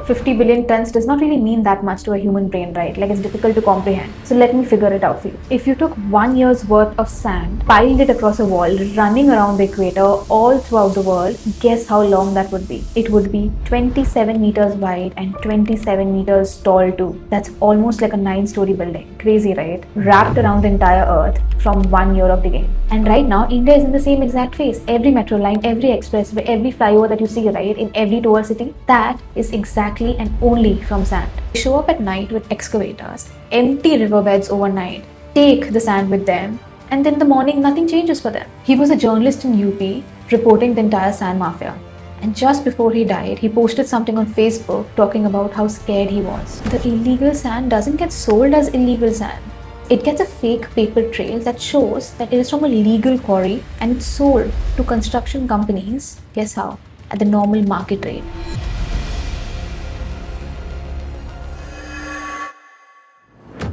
50 billion tons does not really mean that much to a human brain, right? Like, it's difficult to comprehend. So let me figure it out for you. If you took 1 year's worth of sand, piled it across a wall, running around the equator all throughout the world, guess how long that would be? It would be 27 meters wide and 27 meters tall too. That's almost like a 9-story building. Crazy, right? Wrapped around the entire earth from 1 year of digging. And right now, India is in the same exact phase. Every metro line, every expressway, every flyover that you see, right, in every tour city, that is exactly and only from sand. They show up at night with excavators, empty riverbeds overnight, take the sand with them, and then in the morning, nothing changes for them. He was a journalist in UP reporting the entire sand mafia. And just before he died, he posted something on Facebook talking about how scared he was. The illegal sand doesn't get sold as illegal sand. It gets a fake paper trail that shows that it is from a legal quarry and it's sold to construction companies, guess how? At the normal market rate.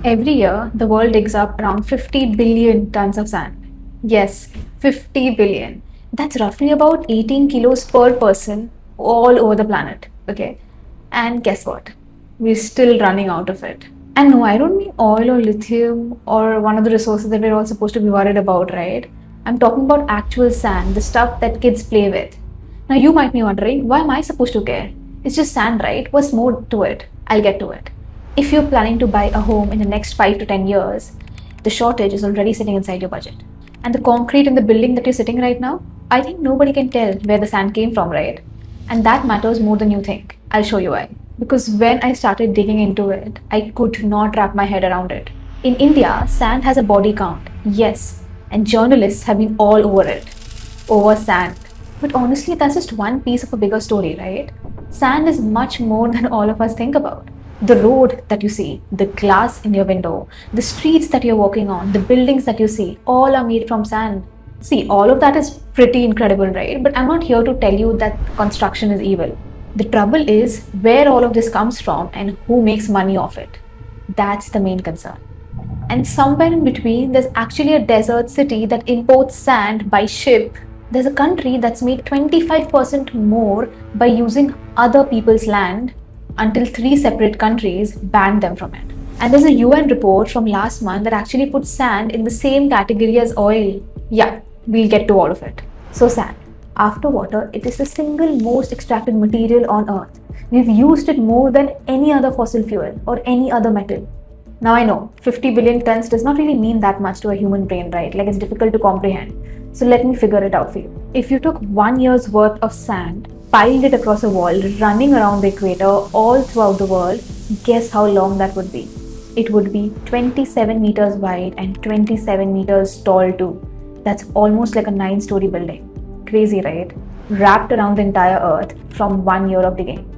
Every year, the world digs up around 50 billion tons of sand. Yes, 50 billion. That's roughly about 18 kilos per person all over the planet, okay? And guess what? We're still running out of it. And no, I don't mean oil or lithium or one of the resources that we're all supposed to be worried about, right? I'm talking about actual sand, the stuff that kids play with. Now you might be wondering, why am I supposed to care? It's just sand, right? What's more to it? I'll get to it. If you're planning to buy a home in the next 5 to 10 years, the shortage is already sitting inside your budget. And the concrete in the building that you're sitting right now, I think nobody can tell where the sand came from, right? And that matters more than you think. I'll show you why. Because when I started digging into it, I could not wrap my head around it. In India, sand has a body count, yes, and journalists have been all over it, over sand. But honestly, that's just one piece of a bigger story, right? Sand is much more than all of us think about. The road that you see, the glass in your window, the streets that you're walking on, the buildings that you see, all are made from sand. See, all of that is pretty incredible, right? But I'm not here to tell you that construction is evil. The trouble is where all of this comes from and who makes money off it. That's the main concern. And somewhere in between, there's actually a desert city that imports sand by ship. There's a country that's made 25% more by using other people's land until 3 separate countries banned them from it. And there's a UN report from last month that actually puts sand in the same category as oil. Yeah, we'll get to all of it. So sand. After water, it is the single most extracted material on Earth. We've used it more than any other fossil fuel or any other metal. Now I know, 50 billion tons does not really mean that much to a human brain, right? Like, it's difficult to comprehend. So let me figure it out for you. If you took 1 year's worth of sand, piled it across a wall, running around the equator all throughout the world, guess how long that would be? It would be 27 meters wide and 27 meters tall too. That's almost like a 9-story building. Crazy, right? Wrapped around the entire earth from 1 year of digging.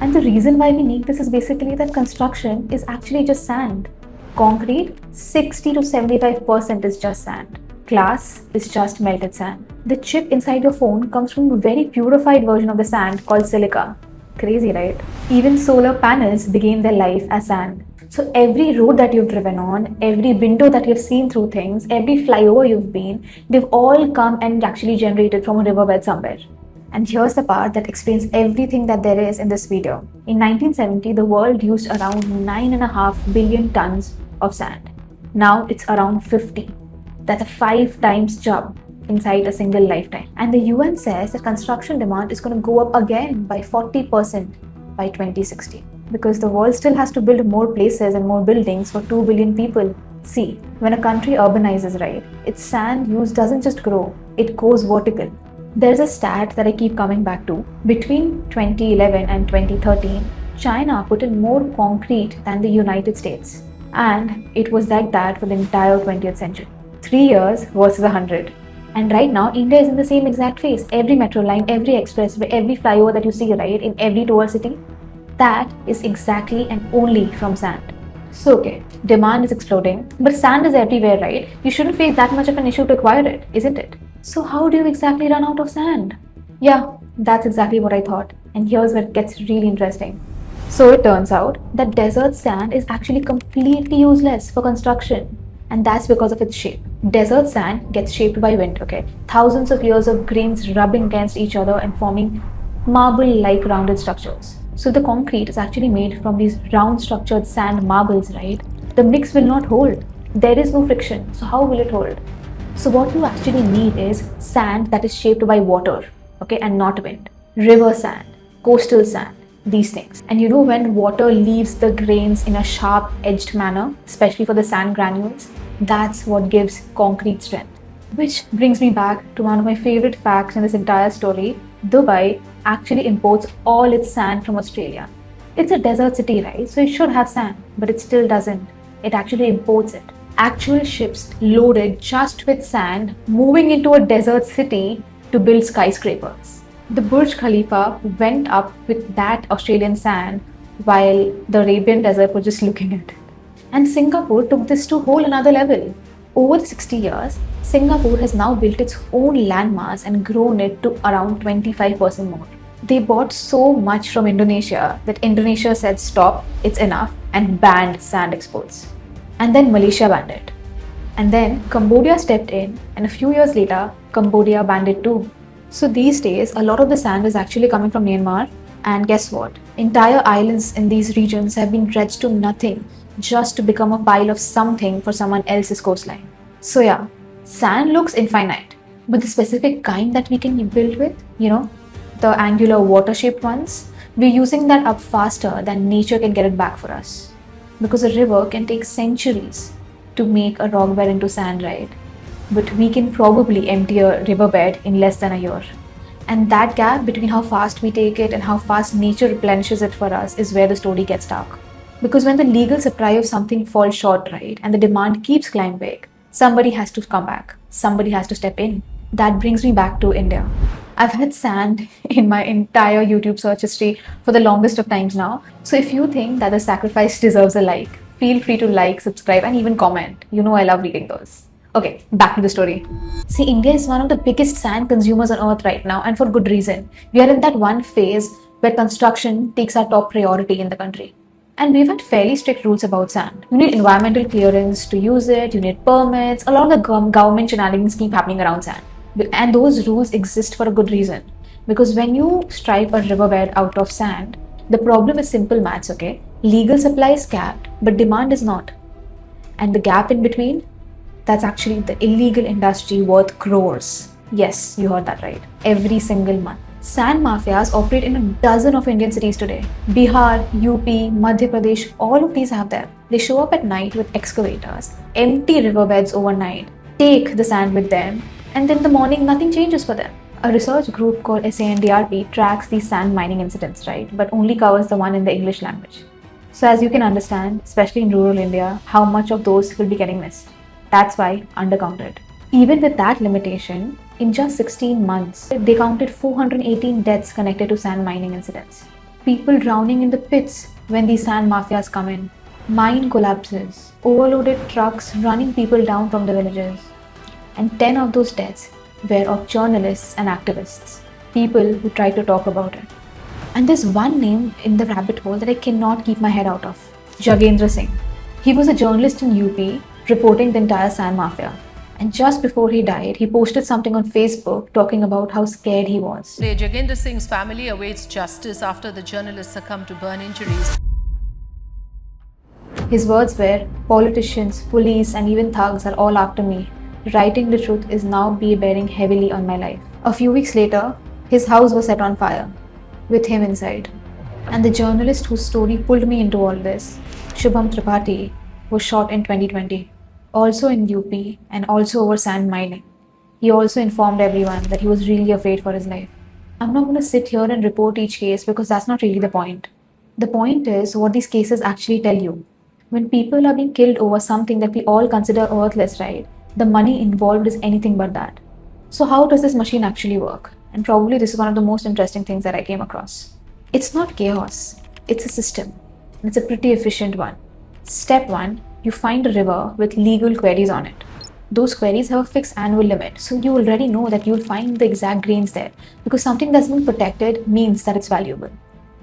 And the reason why we need this is basically that construction is actually just sand. Concrete, 60 to 75% is just sand. Glass is just melted sand. The chip inside your phone comes from a very purified version of the sand called silica. Crazy, right? Even solar panels begin their life as sand. So every road that you've driven on, every window that you've seen through things, every flyover you've been, they've all come and actually generated from a riverbed somewhere. And here's the part that explains everything that there is in this video. In 1970, the world used around 9.5 billion tons of sand. Now it's around 50. That's a 5 times jump inside a single lifetime. And the UN says that construction demand is going to go up again by 40% by 2060. Because the world still has to build more places and more buildings for 2 billion people. See, when a country urbanizes, right, its sand use doesn't just grow, it goes vertical. There's a stat that I keep coming back to. Between 2011 and 2013, China put in more concrete than the United States. And it was like that for the entire 20th century. 3 years versus 100. And right now, India is in the same exact phase. Every metro line, every expressway, every flyover that you see, right, in every tour city, that is exactly and only from sand. So okay, demand is exploding, but sand is everywhere, right? You shouldn't face that much of an issue to acquire it, isn't it? So how do you exactly run out of sand? Yeah, that's exactly what I thought. And here's where it gets really interesting. So it turns out that desert sand is actually completely useless for construction. And that's because of its shape. Desert sand gets shaped by wind, okay? Thousands of years of grains rubbing against each other and forming marble-like rounded structures. So the concrete is actually made from these round structured sand marbles, right? The mix will not hold. There is no friction. So how will it hold? So what you actually need is sand that is shaped by water, okay, and not wind. River sand, coastal sand, these things. And you know when water leaves the grains in a sharp edged manner, especially for the sand granules, that's what gives concrete strength. Which brings me back to one of my favorite facts in this entire story. Dubai actually imports all its sand from Australia. It's a desert city, right? So it should have sand, but it still doesn't. It actually imports it. Actual ships loaded just with sand moving into a desert city to build skyscrapers. The Burj Khalifa went up with that Australian sand while the Arabian desert was just looking at it. And Singapore took this to a whole another level. Over the 60 years, Singapore has now built its own landmass and grown it to around 25% more. They bought so much from Indonesia that Indonesia said stop, it's enough, and banned sand exports. And then Malaysia banned it. And then Cambodia stepped in, and a few years later, Cambodia banned it too. So these days, a lot of the sand is actually coming from Myanmar. And guess what? Entire islands in these regions have been dredged to nothing just to become a pile of something for someone else's coastline. So yeah, sand looks infinite, but the specific kind that we can build with, the angular water-shaped ones, we're using that up faster than nature can get it back for us. Because a river can take centuries to make a rock bed into sand, right? But we can probably empty a riverbed in less than a year. And that gap between how fast we take it and how fast nature replenishes it for us is where the story gets dark. Because when the legal supply of something falls short, right, and the demand keeps climbing, somebody has to come back. Somebody has to step in. That brings me back to India. I've had sand in my entire YouTube search history for the longest of times now. So if you think that the sacrifice deserves a like, feel free to like, subscribe, and even comment. You know I love reading those. Okay, back to the story. See, India is one of the biggest sand consumers on earth right now, and for good reason. We are in that one phase where construction takes our top priority in the country. And we've had fairly strict rules about sand. You need environmental clearance to use it, you need permits, a lot of the government shenanigans keep happening around sand. And those rules exist for a good reason. Because when you stripe a riverbed out of sand, the problem is simple maths, okay? Legal supply is capped, but demand is not. And the gap in between, that's actually the illegal industry worth crores. Yes, you heard that right. Every single month. Sand mafias operate in a dozen of Indian cities today. Bihar, UP, Madhya Pradesh, all of these have them. They show up at night with excavators, empty riverbeds overnight, take the sand with them, and then in the morning nothing changes for them. A research group called SANDRP tracks these sand mining incidents, right, but only covers the one in the English language. So as you can understand, especially in rural India, how much of those will be getting missed. That's why undercounted. Even with that limitation, in just 16 months, they counted 418 deaths connected to sand mining incidents. People drowning in the pits when these sand mafias come in. Mine collapses, overloaded trucks running people down from the villages. And 10 of those deaths were of journalists and activists, people who tried to talk about it. And there's one name in the rabbit hole that I cannot keep my head out of. Jagendra Singh. He was a journalist in UP reporting the entire sand mafia. And just before he died, he posted something on Facebook talking about how scared he was. Today, Jagendra Singh's family awaits justice after the journalist succumbed to burn injuries. His words were, politicians, police, and even thugs are all after me. Writing the truth is now bearing heavily on my life. A few weeks later, his house was set on fire, with him inside. And the journalist whose story pulled me into all this, Shubham Tripathi, was shot in 2020. Also in UP and also over sand mining. He also informed everyone that he was really afraid for his life. I'm not going to sit here and report each case because that's not really the point. The point is what these cases actually tell you. When people are being killed over something that we all consider worthless, right? The money involved is anything but that. So how does this machine actually work? And probably this is one of the most interesting things that I came across. It's not chaos. It's a system. And it's a pretty efficient one. Step 1. You find a river with legal queries on it. Those queries have a fixed annual limit, so you already know that you'll find the exact grains there because something that's been protected means that it's valuable.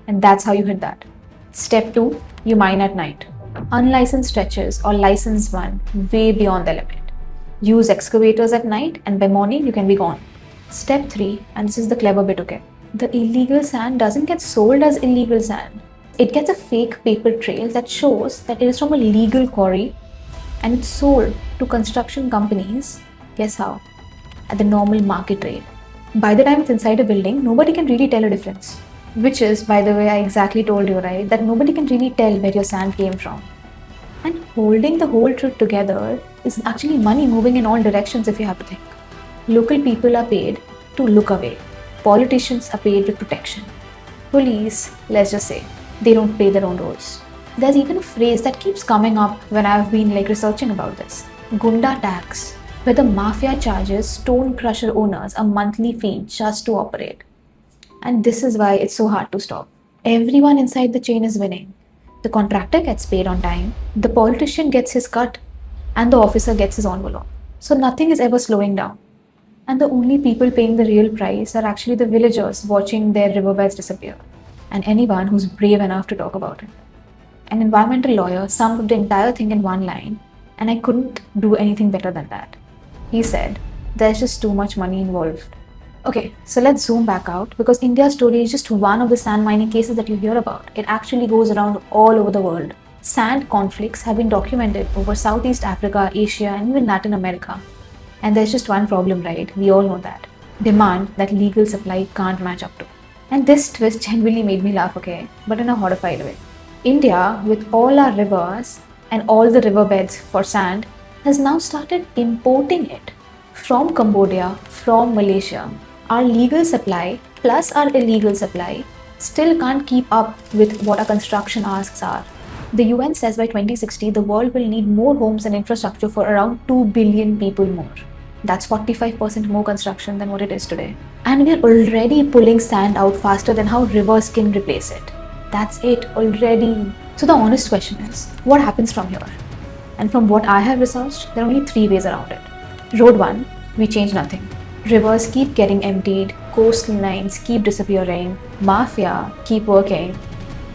And that's how you hit that. Step 2, you mine at night. Unlicensed stretches or licensed one way beyond the limit. Use excavators at night and by morning you can be gone. Step 3, and this is the clever bit, okay? The illegal sand doesn't get sold as illegal sand. It gets a fake paper trail that shows that it is from a legal quarry and it's sold to construction companies. Guess how? At the normal market rate. By the time it's inside a building, nobody can really tell a difference. Which is, by the way, I exactly told you, right? That nobody can really tell where your sand came from. And holding the whole truth together is actually money moving in all directions if you have to think. Local people are paid to look away. Politicians are paid with protection. Police, let's just say, they don't pay their own roads. There's even a phrase that keeps coming up when I've been researching about this. Goonda tax, where the mafia charges stone crusher owners a monthly fee just to operate. And this is why it's so hard to stop. Everyone inside the chain is winning. The contractor gets paid on time, the politician gets his cut, and the officer gets his envelope. So nothing is ever slowing down. And the only people paying the real price are actually the villagers watching their riverbeds disappear, and anyone who's brave enough to talk about it. An environmental lawyer summed up the entire thing in one line, and I couldn't do anything better than that. He said, there's just too much money involved. Okay, so let's zoom back out because India's story is just one of the sand mining cases that you hear about. It actually goes around all over the world. Sand conflicts have been documented over Southeast Africa, Asia, and even Latin America. And there's just one problem, right? We all know that. Demand that legal supply can't match up to. And this twist genuinely made me laugh, okay? But in a horrified way. India, with all our rivers and all the riverbeds for sand, has now started importing it from Cambodia, from Malaysia. Our legal supply plus our illegal supply still can't keep up with what our construction asks are. The UN says by 2060, the world will need more homes and infrastructure for around 2 billion people more. That's 45% more construction than what it is today. And we're already pulling sand out faster than how rivers can replace it. That's it already. So the honest question is, what happens from here? And from what I have researched, there are only 3 ways around it. Road 1, we change nothing. Rivers keep getting emptied, coastlines keep disappearing, mafia keep working,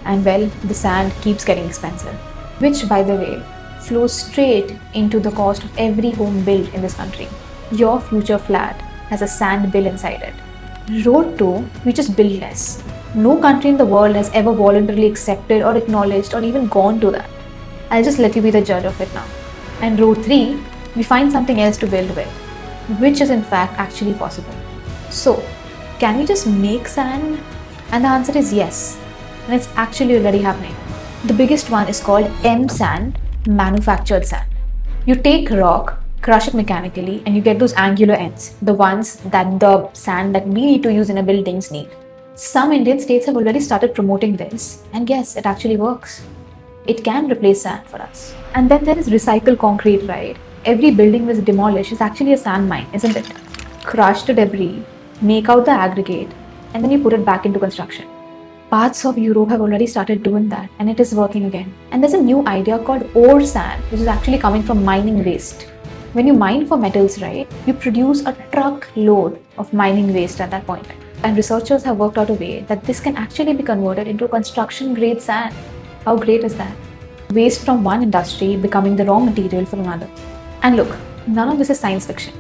and well, the sand keeps getting expensive. Which, by the way, flows straight into the cost of every home built in this country. Your future flat has a sand bill inside it. Road 2, we just build less. No country in the world has ever voluntarily accepted or acknowledged or even gone to that. I'll just let you be the judge of it now. And road 3, we find something else to build with, which is in fact actually possible. So, can we just make sand? And the answer is yes. And it's actually already happening. The biggest one is called M-sand, manufactured sand. You take rock, crush it mechanically, and you get those angular ends, the ones that the sand that we need to use in our buildings need. Some Indian states have already started promoting this, and yes, it actually works. It can replace sand for us. And then there is recycled concrete, right? Every building that's demolished is actually a sand mine, isn't it? Crush the debris, make out the aggregate, and then you put it back into construction. Parts of Europe have already started doing that, and it is working again. And there's a new idea called ore sand, which is actually coming from mining waste. When you mine for metals, right, you produce a truckload of mining waste at that point. And researchers have worked out a way that this can actually be converted into construction grade sand. How great is that? Waste from one industry becoming the raw material for another. And look, none of this is science fiction.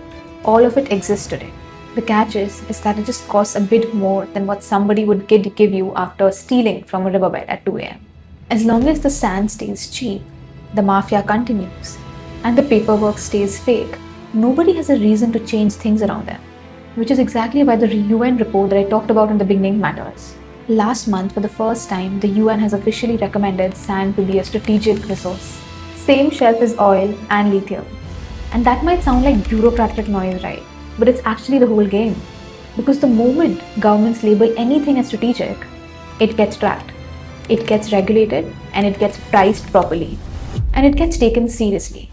All of it exists today. The catch is that it just costs a bit more than what somebody would give you after stealing from a riverbed at 2 a.m. As long as the sand stays cheap, the mafia continues, and the paperwork stays fake, nobody has a reason to change things around them. Which is exactly why the UN report that I talked about in the beginning matters. Last month, for the first time, the UN has officially recommended sand to be a strategic resource. Same shelf as oil and lithium. And that might sound like bureaucratic noise, right? But it's actually the whole game. Because the moment governments label anything as strategic, it gets tracked, it gets regulated, and it gets priced properly. And it gets taken seriously,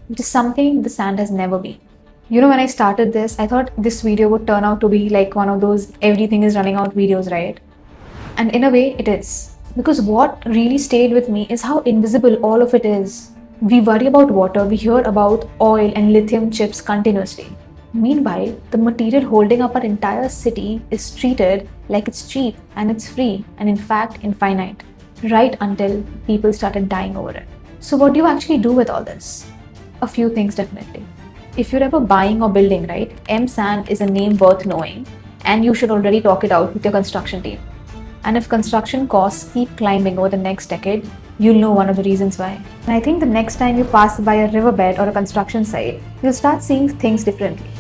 which is something the sand has never been. You know, when I started this, I thought this video would turn out to be like one of those everything is running out videos, right? And in a way, it is. Because what really stayed with me is how invisible all of it is. We worry about water, we hear about oil and lithium chips continuously. Meanwhile, the material holding up our entire city is treated like it's cheap and it's free and in fact infinite, right until people started dying over it. So what do you actually do with all this? A few things definitely. If you're ever buying or building, right, M-sand is a name worth knowing, and you should already talk it out with your construction team. And if construction costs keep climbing over the next decade, you'll know one of the reasons why. And I think the next time you pass by a riverbed or a construction site, you'll start seeing things differently.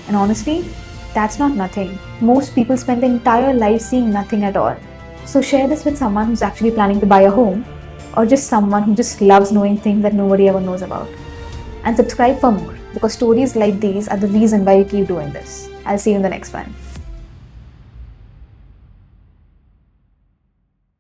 And honestly, that's not nothing. Most people spend their entire life seeing nothing at all. So share this with someone who's actually planning to buy a home, or just someone who just loves knowing things that nobody ever knows about. And subscribe for more, because stories like these are the reason why we keep doing this. I'll see you in the next one.